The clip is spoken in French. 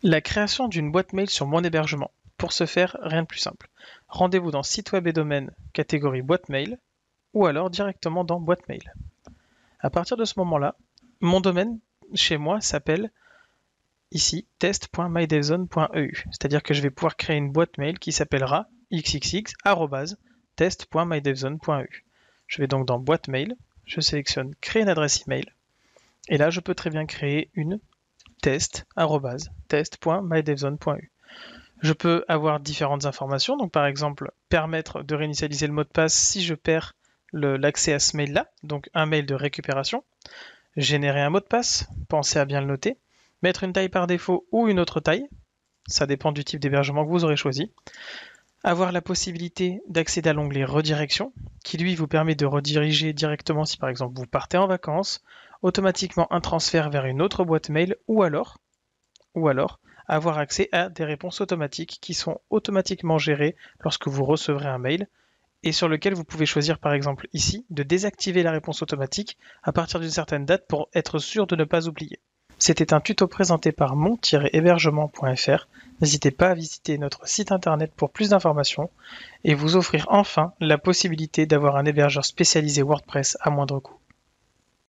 La création d'une boîte mail sur mon hébergement. Pour ce faire, rien de plus simple. Rendez-vous dans Site web et domaine, catégorie boîte mail, ou alors directement dans boîte mail. À partir de ce moment-là, mon domaine chez moi s'appelle ici test.mydevzone.eu, c'est-à-dire que je vais pouvoir créer une boîte mail qui s'appellera xxx@test.mydevzone.eu. Je vais donc dans boîte mail, je sélectionne créer une adresse email, et là je peux très bien créer une test.mydevzone.eu. Je peux avoir différentes informations, donc par exemple permettre de réinitialiser le mot de passe si je perds l'accès à ce mail-là, donc un mail de récupération, générer un mot de passe, pensez à bien le noter, mettre une taille par défaut ou une autre taille, ça dépend du type d'hébergement que vous aurez choisi, avoir la possibilité d'accéder à l'onglet redirection, qui lui vous permet de rediriger directement si par exemple vous partez en vacances, automatiquement un transfert vers une autre boîte mail ou alors avoir accès à des réponses automatiques qui sont automatiquement gérées lorsque vous recevrez un mail et sur lequel vous pouvez choisir par exemple ici de désactiver la réponse automatique à partir d'une certaine date pour être sûr de ne pas oublier. C'était un tuto présenté par mon-hébergement.fr. N'hésitez pas à visiter notre site internet pour plus d'informations et vous offrir enfin la possibilité d'avoir un hébergeur spécialisé WordPress à moindre coût.